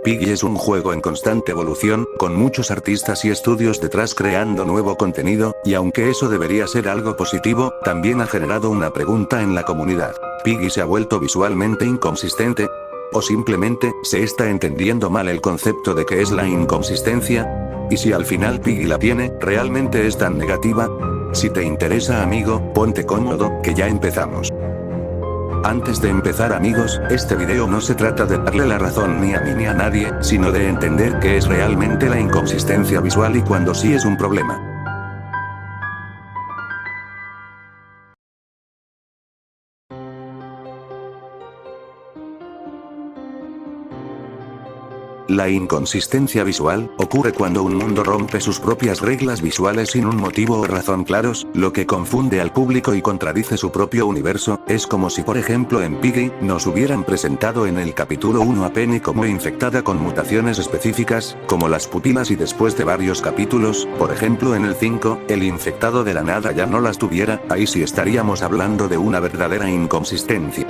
Piggy es un juego en constante evolución, con muchos artistas y estudios detrás creando nuevo contenido, y aunque eso debería ser algo positivo, también ha generado una pregunta en la comunidad. ¿Piggy se ha vuelto visualmente inconsistente? ¿O simplemente, se está entendiendo mal el concepto de qué es la inconsistencia? ¿Y si al final Piggy la tiene, realmente es tan negativa? Si te interesa, amigo, ponte cómodo, que ya empezamos. Antes de empezar, amigos, este video no se trata de darle la razón ni a mí ni a nadie, sino de entender qué es realmente la inconsistencia visual y cuándo sí es un problema. La inconsistencia visual ocurre cuando un mundo rompe sus propias reglas visuales sin un motivo o razón claros, lo que confunde al público y contradice su propio universo. Es como si, por ejemplo, en Piggy nos hubieran presentado en el capítulo 1 a Penny como infectada con mutaciones específicas, como las pupilas, y después de varios capítulos, por ejemplo en el 5, el infectado de la nada ya no las tuviera. Ahí sí estaríamos hablando de una verdadera inconsistencia.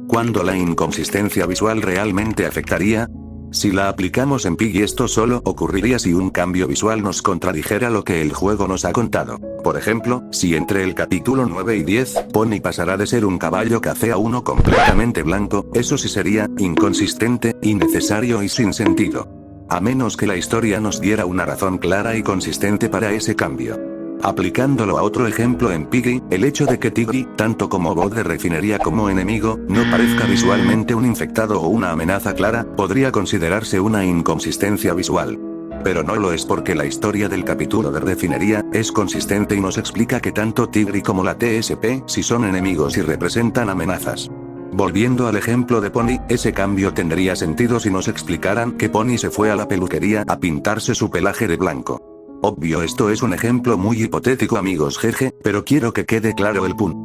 ¿Cuándo la inconsistencia visual realmente afectaría? Si la aplicamos en Piggy, esto solo ocurriría si un cambio visual nos contradijera lo que el juego nos ha contado. Por ejemplo, si entre el capítulo 9 y 10, Pony pasará de ser un caballo café a uno completamente blanco, eso sí sería inconsistente, innecesario y sin sentido. A menos que la historia nos diera una razón clara y consistente para ese cambio. Aplicándolo a otro ejemplo en Piggy, el hecho de que Tiggy, tanto como bot de refinería como enemigo, no parezca visualmente un infectado o una amenaza clara, podría considerarse una inconsistencia visual. Pero no lo es, porque la historia del capítulo de refinería es consistente y nos explica que tanto Tiggy como la TSP sí son enemigos y representan amenazas. Volviendo al ejemplo de Pony, ese cambio tendría sentido si nos explicaran que Pony se fue a la peluquería a pintarse su pelaje de blanco. Obvio, esto es un ejemplo muy hipotético, amigos, jeje, pero quiero que quede claro el punto.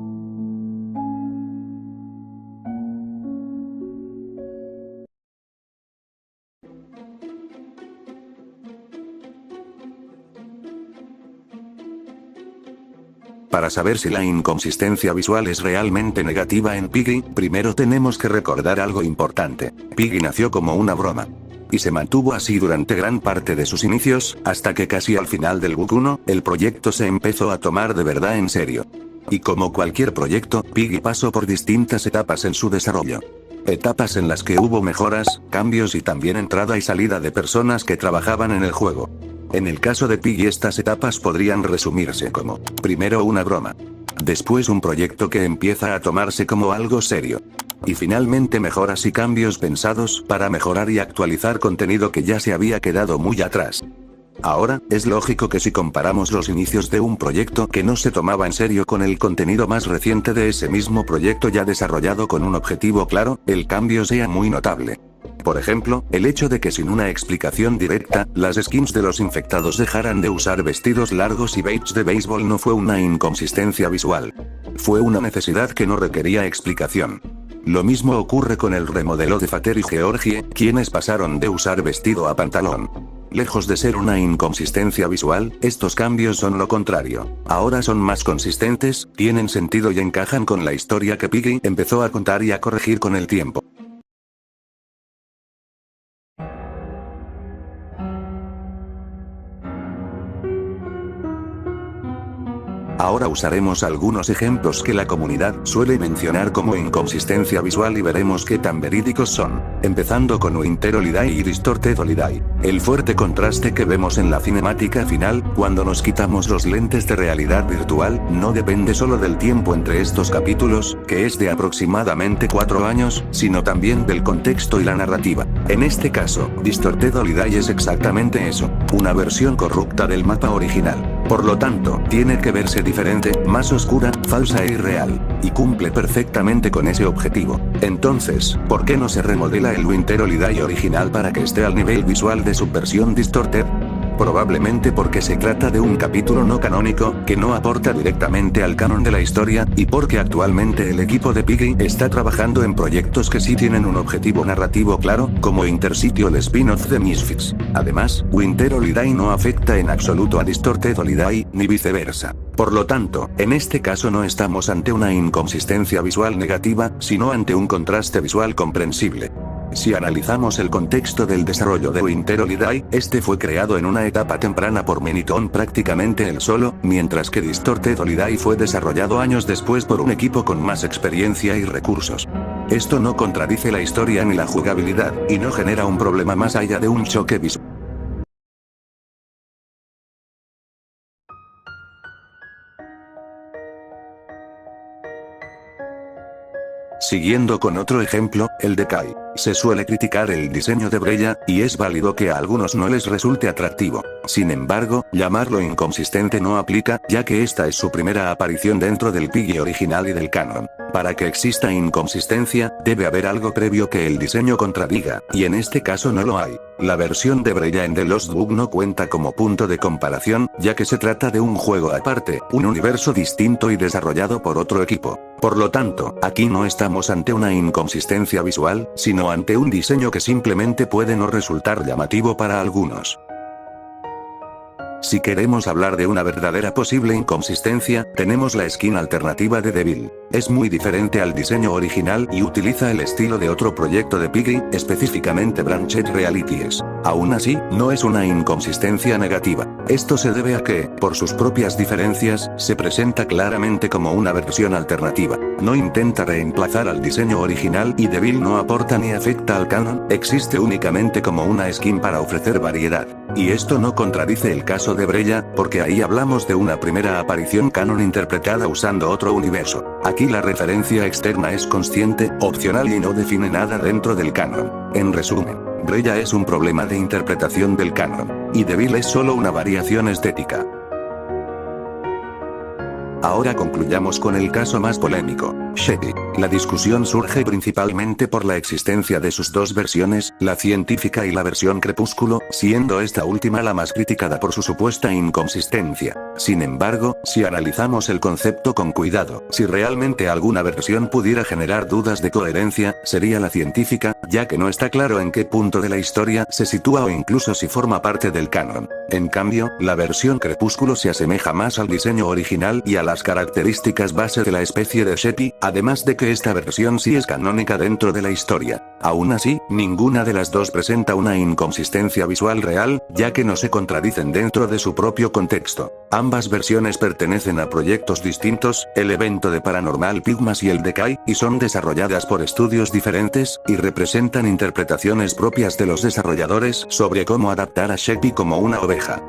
Para saber si la inconsistencia visual es realmente negativa en Piggy, primero tenemos que recordar algo importante. Piggy nació como una broma. Y se mantuvo así durante gran parte de sus inicios, hasta que casi al final del Book 1, el proyecto se empezó a tomar de verdad en serio. Y como cualquier proyecto, Piggy pasó por distintas etapas en su desarrollo. Etapas en las que hubo mejoras, cambios y también entrada y salida de personas que trabajaban en el juego. En el caso de Piggy, estas etapas podrían resumirse como: primero una broma. Después un proyecto que empieza a tomarse como algo serio. Y finalmente mejoras y cambios pensados para mejorar y actualizar contenido que ya se había quedado muy atrás. Ahora, es lógico que si comparamos los inicios de un proyecto que no se tomaba en serio con el contenido más reciente de ese mismo proyecto ya desarrollado con un objetivo claro, el cambio sea muy notable. Por ejemplo, el hecho de que sin una explicación directa, las skins de los infectados dejaran de usar vestidos largos y bats de béisbol no fue una inconsistencia visual. Fue una necesidad que no requería explicación. Lo mismo ocurre con el remodelo de Fater y Georgie, quienes pasaron de usar vestido a pantalón. Lejos de ser una inconsistencia visual, estos cambios son lo contrario. Ahora son más consistentes, tienen sentido y encajan con la historia que Piggy empezó a contar y a corregir con el tiempo. Ahora usaremos algunos ejemplos que la comunidad suele mencionar como inconsistencia visual y veremos qué tan verídicos son, empezando con Winter Holiday y Distorted Holiday. El fuerte contraste que vemos en la cinemática final, cuando nos quitamos los lentes de realidad virtual, no depende solo del tiempo entre estos capítulos, que es de aproximadamente 4 años, sino también del contexto y la narrativa. En este caso, Distorted Holiday es exactamente eso, una versión corrupta del mapa original. Por lo tanto, tiene que verse diferente, más oscura, falsa e irreal, y cumple perfectamente con ese objetivo. Entonces, ¿por qué no se remodela el Winter Holiday original para que esté al nivel visual de su versión Distorted? Probablemente porque se trata de un capítulo no canónico, que no aporta directamente al canon de la historia, y porque actualmente el equipo de Piggy está trabajando en proyectos que sí tienen un objetivo narrativo claro, como Intercity o el spin-off de Misfits. Además, Winter Holiday no afecta en absoluto a Distorted Holiday, ni viceversa. Por lo tanto, en este caso no estamos ante una inconsistencia visual negativa, sino ante un contraste visual comprensible. Si analizamos el contexto del desarrollo de Winter Holiday, este fue creado en una etapa temprana por Miniton prácticamente él solo, mientras que Distorted Holiday fue desarrollado años después por un equipo con más experiencia y recursos. Esto no contradice la historia ni la jugabilidad, y no genera un problema más allá de un choque visual. Siguiendo con otro ejemplo, el de Kai. Se suele criticar el diseño de Breya, y es válido que a algunos no les resulte atractivo. Sin embargo, llamarlo inconsistente no aplica, ya que esta es su primera aparición dentro del Piggy original y del canon. Para que exista inconsistencia, debe haber algo previo que el diseño contradiga, y en este caso no lo hay. La versión de Breya en The Lost Book no cuenta como punto de comparación, ya que se trata de un juego aparte, un universo distinto y desarrollado por otro equipo. Por lo tanto, aquí no estamos ante una inconsistencia visual, sino ante un diseño que simplemente puede no resultar llamativo para algunos. Si queremos hablar de una verdadera posible inconsistencia, tenemos la skin alternativa de Devil. Es muy diferente al diseño original y utiliza el estilo de otro proyecto de Piggy, específicamente Branched Realities. Aún así, no es una inconsistencia negativa. Esto se debe a que, por sus propias diferencias, se presenta claramente como una versión alternativa. No intenta reemplazar al diseño original y Devil no aporta ni afecta al canon, existe únicamente como una skin para ofrecer variedad. Y esto no contradice el caso de Breya, porque ahí hablamos de una primera aparición canon interpretada usando otro universo. Aquí la referencia externa es consciente, opcional y no define nada dentro del canon. En resumen, Breya es un problema de interpretación del canon, y Devil es solo una variación estética. Ahora concluyamos con el caso más polémico, Sheppy. La discusión surge principalmente por la existencia de sus dos versiones, la científica y la versión crepúsculo, siendo esta última la más criticada por su supuesta inconsistencia. Sin embargo, si analizamos el concepto con cuidado, si realmente alguna versión pudiera generar dudas de coherencia, sería la científica, ya que no está claro en qué punto de la historia se sitúa o incluso si forma parte del canon. En cambio, la versión crepúsculo se asemeja más al diseño original y a las características base de la especie de Sheppy, además de que esta versión sí es canónica dentro de la historia. Aún así, ninguna de las dos presenta una inconsistencia visual real, ya que no se contradicen dentro de su propio contexto. Ambas versiones pertenecen a proyectos distintos, el evento de Paranormal Pygmas y el de Kai, y son desarrolladas por estudios diferentes, y representan interpretaciones propias de los desarrolladores sobre cómo adaptar a Sheppy como una oveja.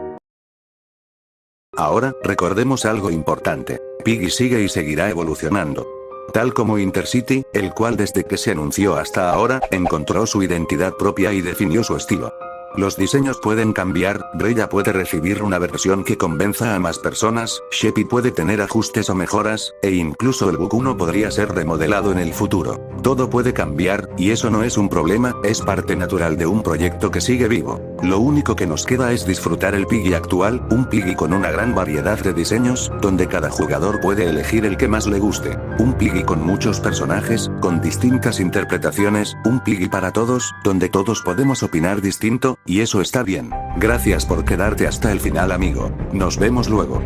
Ahora, recordemos algo importante. Piggy sigue y seguirá evolucionando. Tal como Intercity, el cual desde que se anunció hasta ahora, encontró su identidad propia y definió su estilo. Los diseños pueden cambiar, Breya puede recibir una versión que convenza a más personas, Sheppy puede tener ajustes o mejoras, e incluso el Book 1 podría ser remodelado en el futuro. Todo puede cambiar, y eso no es un problema, es parte natural de un proyecto que sigue vivo. Lo único que nos queda es disfrutar el Piggy actual, un Piggy con una gran variedad de diseños, donde cada jugador puede elegir el que más le guste. Un Piggy con muchos personajes, con distintas interpretaciones, un Piggy para todos, donde todos podemos opinar distinto, y eso está bien. Gracias por quedarte hasta el final, amigo. Nos vemos luego.